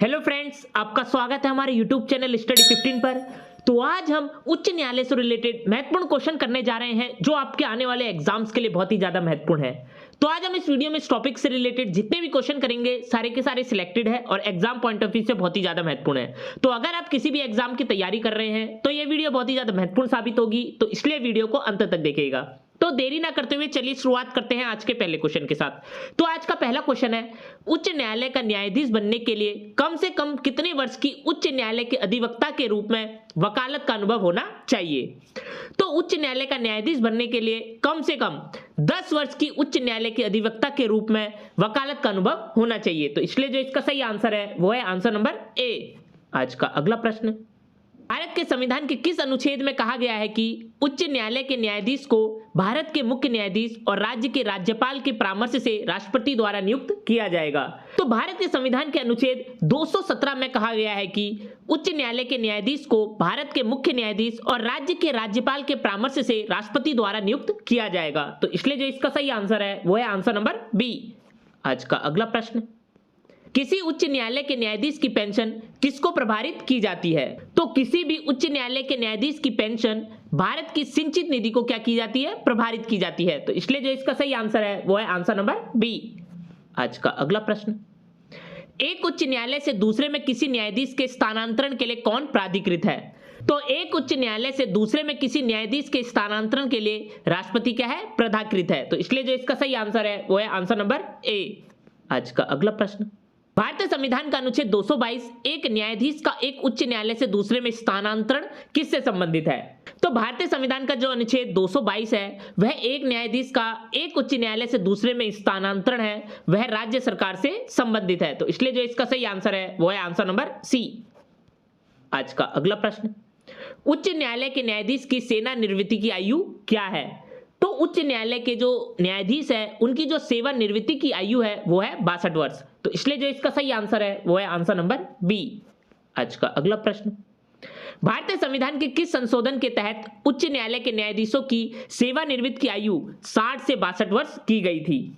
Hello friends, आपका स्वागत है हमारे यूट्यूब चैनल स्टडी 15 पर। तो आज हम उच्च न्यायालय से रिलेटेड महत्वपूर्ण क्वेश्चन करने जा रहे हैं जो आपके आने वाले एग्जाम्स के लिए बहुत ही ज्यादा महत्वपूर्ण है। तो आज हम इस वीडियो में इस टॉपिक से रिलेटेड जितने भी क्वेश्चन करेंगे सारे के सारे सिलेक्टेड है और एग्जाम पॉइंट ऑफ व्यू से बहुत ही ज्यादा महत्वपूर्ण है। तो अगर आप किसी भी एग्जाम की तैयारी कर रहे हैं तो ये वीडियो बहुत ही ज्यादा महत्वपूर्ण साबित होगी, तो इसलिए वीडियो को अंत तक देखिएगा। तो देरी ना करते हुए चलिए शुरुआत करते हैं आज के पहले क्वेश्चन के साथ। तो आज का पहला क्वेश्चन है, उच्च न्यायालय का न्यायाधीश बनने के लिए कम से कम कितने वर्ष की उच्च न्यायालय के अधिवक्ता के रूप में वकालत का अनुभव होना चाहिए? तो उच्च न्यायालय का न्यायाधीश बनने के लिए कम से कम 10 वर्ष की उच्च न्यायालय के अधिवक्ता के रूप में वकालत का अनुभव होना चाहिए। तो इसलिए जो इसका सही आंसर है वो है आंसर नंबर ए। आज का अगला प्रश्न, भारत के संविधान के किस अनुच्छेद में कहा गया है कि उच्च न्यायालय के न्यायाधीश को भारत के मुख्य न्यायाधीश और राज्य के राज्यपाल के परामर्श से राष्ट्रपति द्वारा नियुक्त किया जाएगा? तो भारत के संविधान के अनुच्छेद 217 में कहा गया है कि उच्च न्यायालय के न्यायाधीश को भारत के मुख्य न्यायाधीश और राज्य के राज्यपाल के परामर्श से राष्ट्रपति द्वारा नियुक्त किया जाएगा। तो इसलिए जो इसका सही आंसर है वो है आंसर नंबर बी। आज का अगला प्रश्न, किसी उच्च न्यायालय के न्यायाधीश की पेंशन किसको प्रभारित की जाती है? तो किसी भी उच्च न्यायालय के न्यायाधीश की पेंशन भारत की सिंचित निधि को क्या की जाती है? प्रभारित की जाती है। तो इसलिए जो इसका सही आंसर है वो है आंसर नंबर बी। आज का अगला प्रश्न, एक उच्च न्यायालय से दूसरे में किसी न्यायाधीश के स्थानांतरण के लिए कौन प्राधिकृत है? तो एक उच्च न्यायालय से दूसरे में किसी न्यायाधीश के स्थानांतरण के लिए राष्ट्रपति क्या है? प्राधिकृत है। तो इसलिए जो इसका सही आंसर है वो है आंसर नंबर ए। आज का अगला प्रश्न, भारतीय संविधान का अनुच्छेद 222 एक न्यायाधीश का एक उच्च न्यायालय से दूसरे में स्थानांतरण किससे संबंधित है? तो भारतीय संविधान का जो अनुच्छेद 222 है वह एक न्यायाधीश का एक उच्च न्यायालय से दूसरे में स्थानांतरण है वह राज्य सरकार से संबंधित है। तो इसलिए जो इसका सही आंसर है वो है आंसर नंबर सी। आज का अगला प्रश्न, उच्च न्यायालय के न्यायाधीश की सेवानिवृत्ति की आयु क्या है? तो उच्च न्यायालय के जो न्यायाधीश है उनकी जो सेवानिवृत्ति की आयु है वो है 62 वर्ष। तो इसलिए जो इसका सही आंसर है वो है आंसर नंबर बी। आज का अगला प्रश्न, भारतीय संविधान के किस संशोधन के तहत उच्च न्यायालय के न्यायाधीशों की सेवानिवृत्ति की आयु 60 से 62 वर्ष की गई थी?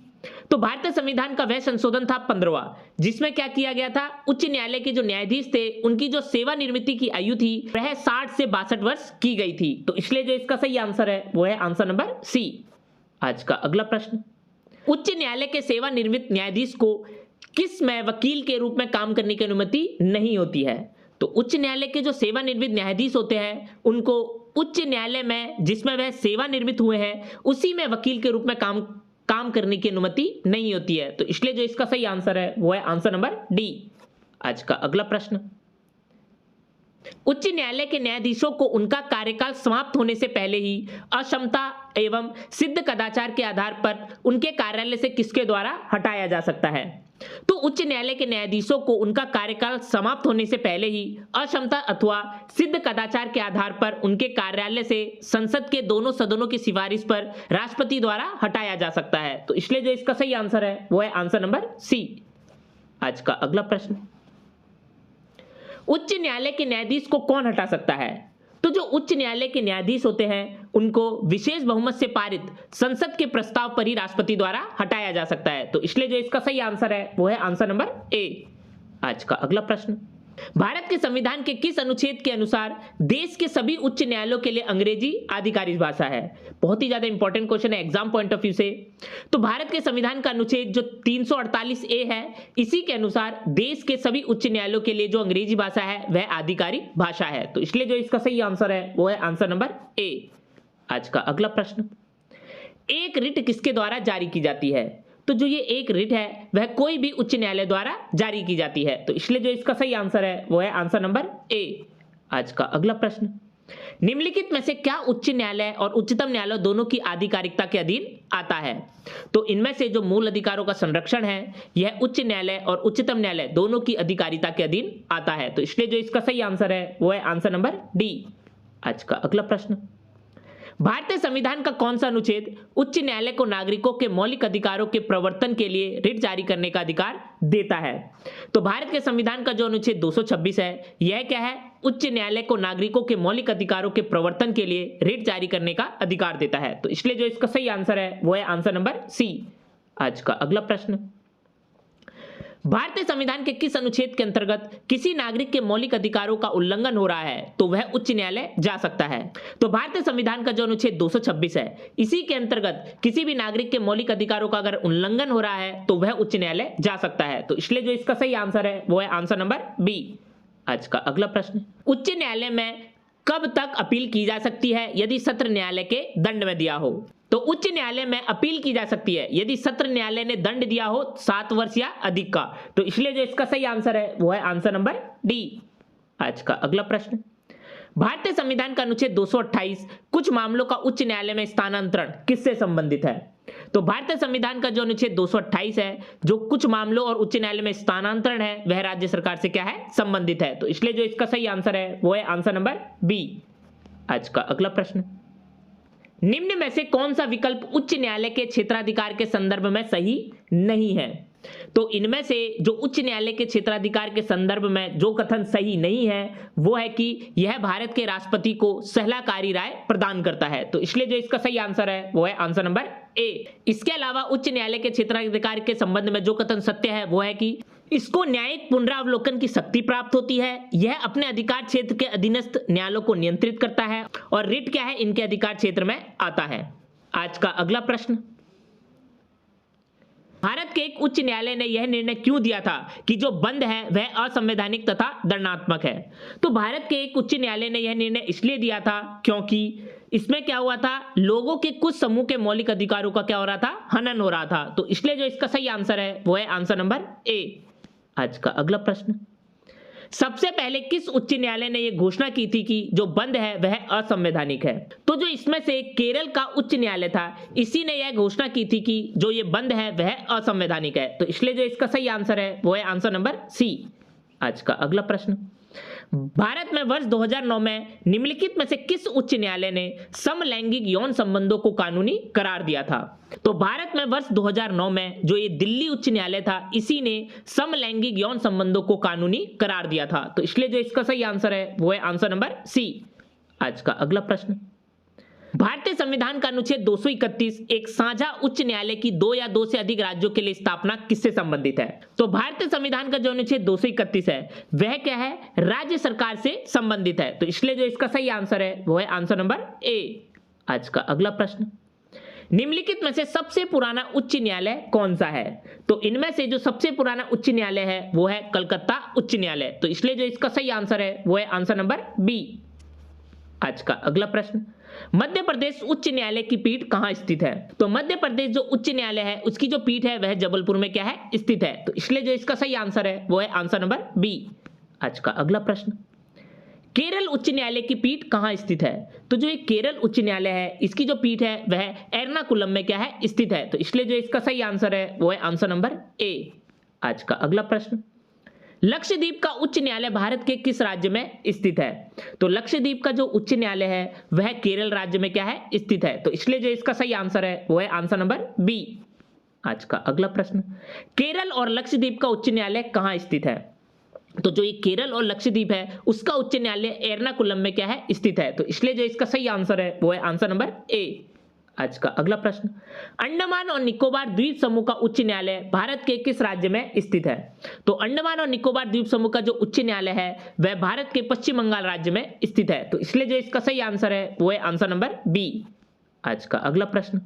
तो भारतीय संविधान का वह संशोधन था 15वां, जिसमें क्या किया गया था, उच्च न्यायालय के जो न्यायाधीश थे उनकी जो सेवानिवृत्ति की आयु थी वह 60 से 62 वर्ष की गई थी। तो इसलिए जो इसका सही आंसर है वो है आंसर नंबर सी। आज का अगला प्रश्न, उच्च न्यायालय के सेवानिवृत्त न्यायाधीश को किस में वकील के रूप में काम करने की अनुमति नहीं होती है? तो उच्च न्यायालय के जो सेवानिवृत्त न्यायाधीश होते हैं उनको उच्च न्यायालय में जिसमें वह सेवानिवृत्त हुए हैं उसी में वकील के रूप में काम करने की अनुमति नहीं होती है। तो इसलिए जो इसका सही आंसर है वो है आंसर नंबर डी। आज का अगला प्रश्न, उच्च न्यायालय के न्यायाधीशों को उनका कार्यकाल समाप्त होने से पहले ही अक्षमता एवं सिद्ध कदाचार के आधार पर उनके कार्यालय से किसके द्वारा हटाया जा सकता है? तो उच्च न्यायालय के न्यायाधीशों को उनका कार्यकाल समाप्त होने से पहले ही अक्षमता अथवा सिद्ध कदाचार के आधार पर उनके कार्यालय से संसद के दोनों सदनों की सिफारिश पर राष्ट्रपति द्वारा हटाया जा सकता है। तो इसलिए जो इसका सही आंसर है वो है आंसर नंबर सी। आज का अगला प्रश्न, उच्च न्यायालय के न्यायाधीश को कौन हटा सकता है? तो जो उच्च न्यायालय के न्यायाधीश होते हैं उनको विशेष बहुमत से पारित संसद के प्रस्ताव पर ही राष्ट्रपति द्वारा हटाया जा सकता है। तो इसलिए जो इसका सही आंसर है वो है आंसर नंबर ए। आज का अगला प्रश्न, भारत के संविधान के किस अनुच्छेद के अनुसार देश के सभी उच्च न्यायालयों के लिए अंग्रेजी आधिकारिक भाषा है? बहुत ही ज्यादा इंपॉर्टेंट क्वेश्चन है एग्जाम पॉइंट ऑफ व्यू से। तो भारत के संविधान का अनुच्छेद जो 348 ए है इसी के अनुसार देश के सभी उच्च न्यायालयों के लिए जो अंग्रेजी भाषा है वह आधिकारिक भाषा है। तो इसलिए जो इसका सही आंसर है वो है आंसर नंबर ए। आज का अगला प्रश्न, एक रिट किसके द्वारा जारी की जाती है? तो जो ये एक रिट है वह कोई भी उच्च न्यायालय द्वारा जारी की जाती है। तो इसलिए जो इसका सही आंसर है वो है आंसर नंबर ए। आज का अगला प्रश्न, निम्नलिखित में से क्या उच्च न्यायालय और उच्चतम न्यायालय दोनों की आधिकारिकता के अधीन आता है? तो इनमें से जो मूल अधिकारों का संरक्षण है यह उच्च न्यायालय और उच्चतम न्यायालय दोनों की अधिकारिता के अधीन आता है। तो इसलिए जो इसका सही आंसर है वो है आंसर नंबर डी। आज का अगला प्रश्न, भारतीय संविधान का कौन सा अनुच्छेद उच्च न्यायालय को नागरिकों के मौलिक अधिकारों के प्रवर्तन के लिए रिट जारी करने का अधिकार देता है? तो भारत के संविधान का जो अनुच्छेद 226 है यह क्या है? उच्च न्यायालय को नागरिकों के मौलिक अधिकारों के प्रवर्तन के लिए रिट जारी करने का अधिकार देता है। तो इसलिए जो इसका सही आंसर है वो है आंसर नंबर सी। आज का अगला प्रश्न, भारतीय संविधान के किस अनुच्छेद के अंतर्गत किसी नागरिक के मौलिक अधिकारों का उल्लंघन हो रहा है तो वह उच्च न्यायालय जा सकता है? तो भारतीय संविधान का जो अनुच्छेद 226 है, इसी के अंतर्गत किसी भी नागरिक के मौलिक अधिकारों का अगर उल्लंघन हो रहा है तो वह उच्च न्यायालय जा सकता है। तो इसलिए जो इसका सही आंसर है वो है आंसर नंबर बी। आज का अगला प्रश्न, उच्च न्यायालय में कब तक अपील की जा सकती है यदि सत्र न्यायालय के दंड में दिया हो? तो उच्च न्यायालय में अपील की जा सकती है यदि सत्र न्यायालय ने दंड दिया हो 7 वर्ष या अधिक का। तो इसलिए जो इसका सही आंसर है वो है आंसर नंबर डी। आज का अगला प्रश्न, भारतीय संविधान का अनुच्छेद 228 कुछ मामलों का उच्च न्यायालय में स्थानांतरण किससे संबंधित है? तो भारतीय संविधान का जो अनुच्छेद 228 है, जो कुछ मामलों और उच्च न्यायालय में स्थानांतरण है, वह राज्य सरकार से क्या है? संबंधित है। तो इसलिए जो इसका सही आंसर है वो है आंसर नंबर बी। आज का अगला प्रश्न, निम्न में से कौन सा विकल्प उच्च न्यायालय के क्षेत्राधिकार के संदर्भ में सही नहीं है? तो इनमें से जो उच्च न्यायालय के क्षेत्राधिकार के संदर्भ में जो कथन सही नहीं है वो है कि यह भारत के राष्ट्रपति को सलाहकारी राय प्रदान करता है। तो इसलिए जो इसका सही आंसर है वो है आंसर नंबर ए। इसके अलावा उच्च न्यायालय के क्षेत्राधिकार के संबंध में जो कथन सत्य है वो है कि इसको न्यायिक पुनरावलोकन की शक्ति प्राप्त होती है, यह अपने अधिकार क्षेत्र के अधीनस्थ न्यायालयों को नियंत्रित करता है और रिट क्या है? इनके अधिकार क्षेत्र में आता है। आज का अगला प्रश्न, भारत के एक उच्च न्यायालय ने यह निर्णय क्यों दिया था कि जो बंद है वह असंवैधानिक तथा दंडात्मक है? तो भारत के एक उच्च न्यायालय ने यह निर्णय इसलिए दिया था क्योंकि इसमें क्या हुआ था, लोगों के कुछ समूह के मौलिक अधिकारों का क्या हो रहा था? हनन हो रहा था। तो इसलिए जो इसका सही आंसर है वो है आंसर नंबर ए। आज का अगला प्रश्न, सबसे पहले किस उच्च न्यायालय ने यह घोषणा की थी कि जो बंद है वह असंवैधानिक है? तो जो इसमें से केरल का उच्च न्यायालय था, इसी ने यह घोषणा की थी कि जो ये बंद है वह असंवैधानिक है। तो इसलिए जो इसका सही आंसर है वो है आंसर नंबर सी। आज का अगला प्रश्न, भारत में वर्ष 2009 में निम्नलिखित में से किस उच्च न्यायालय ने समलैंगिक यौन संबंधों को कानूनी करार दिया था? तो भारत में वर्ष 2009 में जो ये दिल्ली उच्च न्यायालय था, इसी ने समलैंगिक यौन संबंधों को कानूनी करार दिया था। तो इसलिए जो इसका सही आंसर है वो है आंसर नंबर सी। आज का अगला प्रश्न, भारतीय संविधान का अनुच्छेद 231 एक साझा उच्च न्यायालय की 2 या 2 से अधिक राज्यों के लिए स्थापना किससे संबंधित है? तो भारतीय संविधान का जो अनुच्छेद 231 है वह क्या है? राज्य सरकार से संबंधित है। तो इसलिए जो इसका सही आंसर है वो है आंसर नंबर ए। आज का अगला प्रश्न, निम्नलिखित में से सबसे पुराना उच्च न्यायालय कौन सा है? तो इनमें से जो सबसे पुराना उच्च न्यायालय है वो है कलकत्ता उच्च न्यायालय। तो इसलिए जो इसका सही आंसर है वो है आंसर नंबर बी। आज का अगला प्रश्न, मध्य प्रदेश उच्च न्यायालय की पीठ कहां स्थित है? तो मध्य प्रदेश जो उच्च न्यायालय है उसकी जो पीठ है वह जबलपुर में क्या है? स्थित है। तो इसलिए जो इसका सही आंसर है वो है आंसर नंबर बी। आज का अगला प्रश्न, केरल उच्च न्यायालय की पीठ कहां स्थित है? तो जो ये केरल उच्च न्यायालय है इसकी जो पीठ है वह एर्नाकुलम में क्या है? स्थित है। तो इसलिए जो इसका सही आंसर है वो है आंसर नंबर ए। आज का अगला प्रश्न, लक्षद्वीप का उच्च न्यायालय भारत के किस राज्य में स्थित है? तो लक्षद्वीप का जो उच्च न्यायालय है वह केरल राज्य में क्या है? स्थित है। तो इसलिए जो इसका सही आंसर है वो है आंसर नंबर बी। आज का अगला प्रश्न, केरल और लक्षद्वीप का उच्च न्यायालय कहां स्थित है? तो जो ये केरल और लक्षद्वीप है उसका उच्च न्यायालय एर्नाकुलम में क्या है? स्थित है। तो इसलिए जो इसका सही आंसर है वो है आंसर नंबर ए। आज का अगला प्रश्न, अंडमान और निकोबार द्वीप समूह का उच्च न्यायालय भारत के किस राज्य में स्थित है? तो अंडमान और निकोबार द्वीप समूह का जो उच्च न्यायालय है वह भारत के पश्चिम बंगाल राज्य में स्थित है। तो इसलिए जो इसका सही आंसर है वो है आंसर नंबर बी। आज का अगला प्रश्न,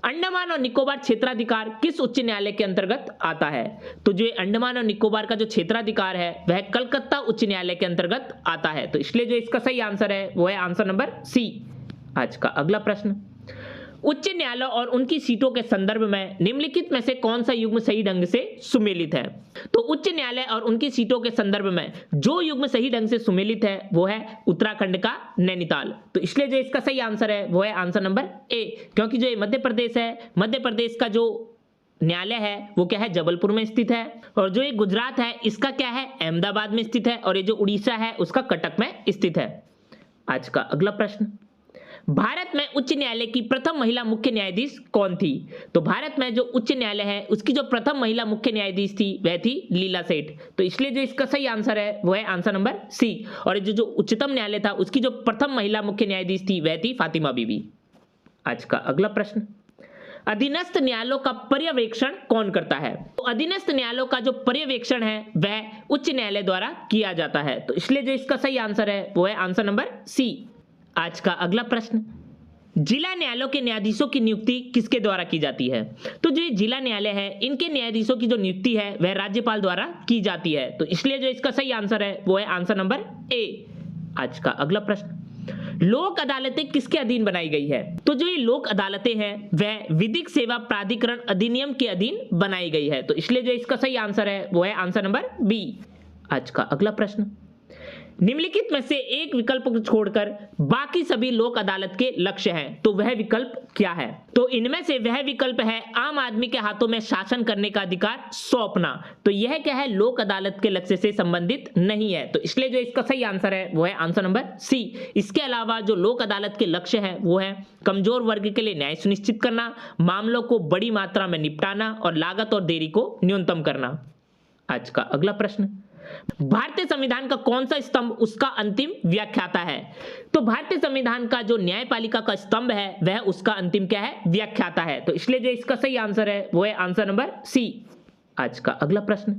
अंडमान और निकोबार क्षेत्राधिकार किस उच्च न्यायालय के अंतर्गत आता है? तो जो अंडमान और निकोबार का जो क्षेत्राधिकार है वह कलकत्ता उच्च न्यायालय के अंतर्गत आता है। तो इसलिए जो इसका सही आंसर है वो है आंसर नंबर सी। आज का अगला प्रश्न, उच्च न्यायालय और उनकी सीटों के संदर्भ में निम्नलिखित में से कौन सा युग्म सही ढंग से सुमेलित है? तो उच्च न्यायालय और उनकी सीटों के संदर्भ में जो युग्म सही ढंग से सुमेलित है वो है उत्तराखंड का नैनीताल। तो इसलिए जो इसका सही आंसर है वो है आंसर नंबर ए, क्योंकि जो मध्य प्रदेश है, मध्य प्रदेश का जो न्यायालय है वो क्या है? जबलपुर में स्थित है। और जो ये गुजरात है इसका क्या है? अहमदाबाद में स्थित है। और ये जो उड़ीसा है उसका कटक में स्थित है। आज का अगला प्रश्न, भारत में उच्च न्यायालय की प्रथम महिला मुख्य न्यायाधीश कौन थी? तो भारत में जो उच्च न्यायालय है उसकी जो प्रथम महिला मुख्य न्यायाधीश थी वह थी लीला सेठ। तो इसलिए जो इसका सही आंसर है वो है आंसर नंबर सी। और जो उच्चतम न्यायालय था उसकी जो प्रथम महिला मुख्य न्यायाधीश थी वह थी फातिमा बीबी। आज का अगला प्रश्न, अधीनस्थ न्यायालयों का पर्यवेक्षण कौन करता है? तो अधीनस्थ न्यायालयों का जो पर्यवेक्षण है वह उच्च न्यायालय द्वारा किया जाता है, तो इसलिए जो इसका सही आंसर है वो है आंसर नंबर सी। आज का अगला प्रश्न, जिला न्यायालयों के न्यायाधीशों की नियुक्ति किसके द्वारा की जाती है? तो जो ये जिला न्यायालय है इनके न्यायाधीशों की जो नियुक्ति है वह राज्यपाल द्वारा की जाती है, तो इसलिए जो इसका सही आंसर है वो है आंसर नंबर ए। आज का अगला प्रश्न, लोक अदालतें किसके अधीन बनाई गई है? तो जो ये लोक अदालतें हैं वह विधिक सेवा प्राधिकरण अधिनियम के अधीन बनाई गई है, तो इसलिए जो इसका सही आंसर है वो है आंसर नंबर बी। आज का अगला प्रश्न, निम्नलिखित में से एक विकल्प को छोड़कर बाकी सभी लोक अदालत के लक्ष्य हैं, तो वह विकल्प क्या है? तो इनमें से वह विकल्प है आम आदमी के हाथों में शासन करने का अधिकार सौंपना, तो यह क्या है? लोक अदालत के लक्ष्य से संबंधित नहीं है, तो इसलिए जो इसका सही आंसर है वो है आंसर नंबर सी। इसके अलावा जो लोक अदालत के लक्ष्य है वो है कमजोर वर्ग के लिए न्याय सुनिश्चित करना, मामलों को बड़ी मात्रा में निपटाना और लागत और देरी को न्यूनतम करना। आज का अगला प्रश्न, भारतीय संविधान का कौन सा स्तंभ उसका अंतिम व्याख्याता है? तो भारतीय संविधान का जो न्यायपालिका का स्तंभ है वह उसका अंतिम क्या है? व्याख्याता है, तो इसलिए जो इसका सही आंसर है वो है आंसर नंबर सी। आज का अगला प्रश्न,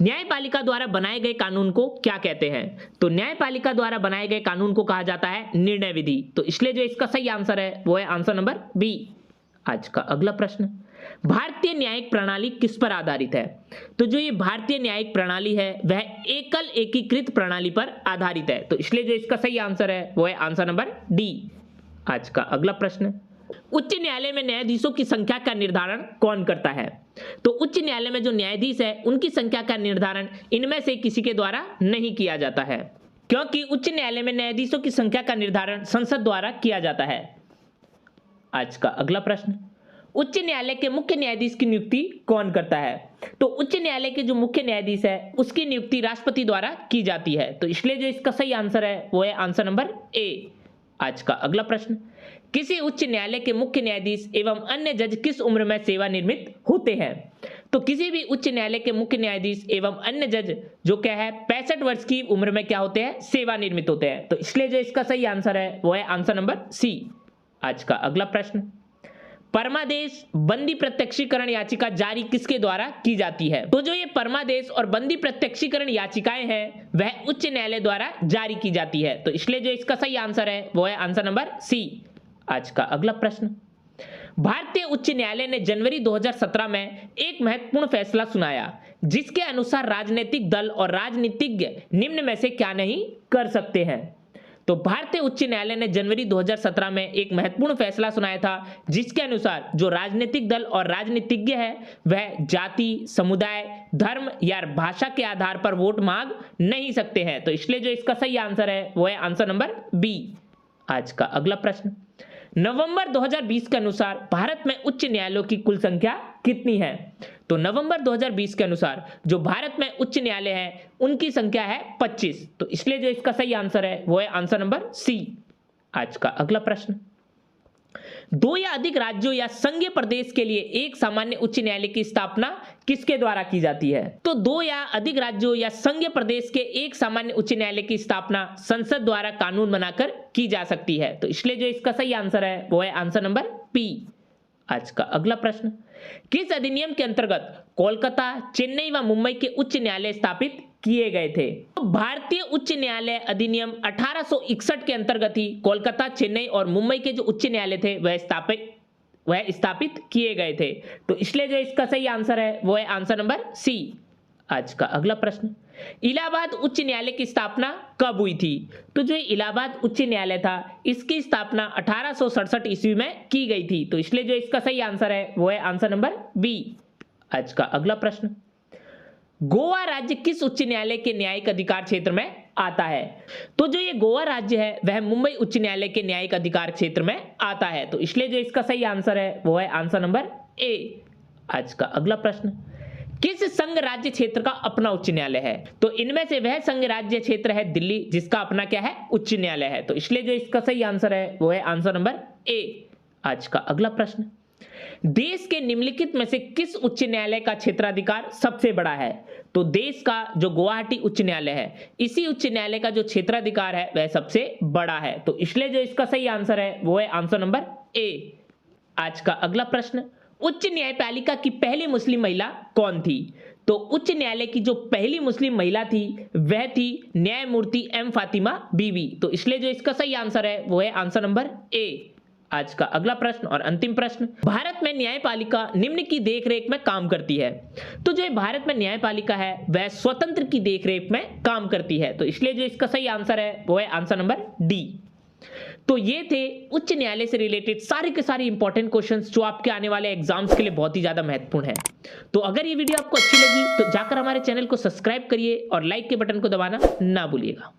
न्यायपालिका द्वारा बनाए गए कानून को क्या कहते हैं? तो न्यायपालिका द्वारा बनाए गए कानून को कहा जाता है निर्णय विधि, तो इसलिए जो इसका सही आंसर है वो है आंसर नंबर बी। आज का अगला प्रश्न, भारतीय न्यायिक प्रणाली किस पर आधारित है? तो जो ये भारतीय न्यायिक प्रणाली है वह एकल एकीकृत प्रणाली पर आधारित है, तो इसलिए जो इसका सही आंसर है वो है आंसर नंबर डी। आज का अगला प्रश्न, उच्च न्यायालय में न्यायाधीशों की संख्या का निर्धारण कौन करता है? तो उच्च न्यायालय में जो न्यायाधीश है उनकी संख्या का निर्धारण इनमें से किसी के द्वारा नहीं किया जाता है, क्योंकि उच्च न्यायालय में न्यायाधीशों की संख्या का निर्धारण संसद द्वारा किया जाता है। आज का अगला प्रश्न, उच्च न्यायालय के मुख्य न्यायाधीश की नियुक्ति कौन करता है? तो उच्च न्यायालय के जो मुख्य न्यायाधीश है उसकी नियुक्ति राष्ट्रपति द्वारा की जाती है, तो इसलिए जो इसका सही आंसर है वो है आंसर नंबर ए। आज का अगला प्रश्न, किसी उच्च न्यायालय के मुख्य न्यायाधीश एवं अन्य जज किस उम्र में सेवानिवृत्त होते हैं? तो किसी भी उच्च न्यायालय के मुख्य न्यायाधीश एवं अन्य जज जो क्या है 65 वर्ष की उम्र में क्या होते हैं? सेवानिवृत्त होते हैं, तो इसलिए जो इसका सही आंसर है वो है आंसर नंबर सी। आज का अगला प्रश्न, परमादेश बंदी प्रत्यक्षीकरण याचिका जारी किसके द्वारा की जाती है? तो जो ये परमादेश और बंदी प्रत्यक्षीकरण याचिकाएं हैं वह उच्च न्यायालय द्वारा जारी की जाती है, तो इसलिए जो इसका सही आंसर है वो है आंसर नंबर सी। आज का अगला प्रश्न, भारतीय उच्च न्यायालय ने जनवरी 2017 में एक महत्वपूर्ण फैसला सुनाया जिसके अनुसार राजनीतिक दल और राजनीतिज्ञ निम्न में से क्या नहीं कर सकते हैं? तो भारतीय उच्च न्यायालय ने जनवरी 2017 में एक महत्वपूर्ण फैसला सुनाया था जिसके अनुसार जो राजनीतिक दल और राजनीतिज्ञ है वह जाति, समुदाय, धर्म या भाषा के आधार पर वोट मांग नहीं सकते हैं, तो इसलिए जो इसका सही आंसर है वो है आंसर नंबर बी। आज का अगला प्रश्न, नवंबर 2020 के अनुसार भारत में उच्च न्यायालयों की कुल संख्या कितनी है? तो नवंबर 2020 के अनुसार जो भारत में उच्च न्यायालय है उनकी संख्या है 25, तो इसलिए जो इसका सही आंसर है वो है आंसर नंबर सी। आज का अगला प्रश्न, दो या अधिक राज्यों या संघीय प्रदेश के लिए एक सामान्य उच्च न्यायालय की स्थापना किसके द्वारा की जाती है? तो दो या अधिक राज्यों या संघीय प्रदेश के एक सामान्य उच्च न्यायालय की स्थापना संसद द्वारा कानून बनाकर की जा सकती है, तो इसलिए जो इसका सही आंसर है वो है आंसर नंबर पी। आज का अगला प्रश्न, किस अधिनियम के अंतर्गत कोलकाता, चेन्नई व मुंबई के उच्च न्यायालय स्थापित किए गए थे? तो भारतीय उच्च न्यायालय अधिनियम 1861 के अंतर्गत ही कोलकाता, चेन्नई और मुंबई के जो उच्च न्यायालय थे वह स्थापित किए गए थे, तो इसलिए जो इसका सही आंसर है वो है आंसर नंबर सी। आज का अगला प्रश्न, इलाहाबाद उच्च न्यायालय की स्थापना कब हुई थी? तो जो इलाहाबाद उच्च न्यायालय था इसकी स्थापना 1867 ईस्वी में की गई थी, तो इसलिए जो इसका सही आंसर है वो है आंसर नंबर बी। आज का अगला प्रश्न, गोवा राज्य किस उच्च न्यायालय के न्यायिक अधिकार क्षेत्र में आता है? तो जो ये गोवा राज्य है वह मुंबई उच्च न्यायालय के न्यायिक अधिकार क्षेत्र में आता है, तो इसलिए जो इसका सही आंसर है वो है आंसर नंबर ए। आज का अगला प्रश्न, किस संघ राज्य क्षेत्र का अपना उच्च न्यायालय है? तो इनमें से वह संघ राज्य क्षेत्र है दिल्ली जिसका अपना क्या है? उच्च न्यायालय है, तो इसलिए जो इसका सही आंसर है वो है आंसर नंबर ए। आज का अगला प्रश्न, देश के निम्नलिखित में से किस उच्च न्यायालय का क्षेत्राधिकार सबसे बड़ा है? तो देश का जो गुवाहाटी उच्च न्यायालय है इसी उच्च न्यायालय का जो क्षेत्राधिकार है वह सबसे बड़ा है, तो इसलिए जो इसका सही आंसर है वो है आंसर नंबर ए। आज का अगला प्रश्न, उच्च न्यायपालिका की पहली मुस्लिम महिला कौन थी? तो उच्च न्यायालय की जो पहली मुस्लिम महिला थी वह थी न्यायमूर्ति एम फातिमा बीवी। तो इसलिए जो इसका सही आंसर है वो है आंसर नंबर ए। आज का अगला प्रश्न और अंतिम प्रश्न, भारत में न्यायपालिका निम्न की देखरेख में काम करती है। तो जो भारत में न्यायपालिका है वह स्वतंत्र की देखरेख में काम करती है। तो इसलिए जो इसका सही आंसर है वो है आंसर नंबर डी। तो ये थे उच्च न्यायालय से रिलेटेड सारे के सारे इंपॉर्टेंट क्वेश्चंस जो आपके आने वाले एग्जाम्स के लिए बहुत ही ज्यादा महत्वपूर्ण है। तो अगर ये वीडियो आपको अच्छी लगी तो जाकर हमारे चैनल को सब्सक्राइब करिए और लाइक के बटन को दबाना ना भूलिएगा।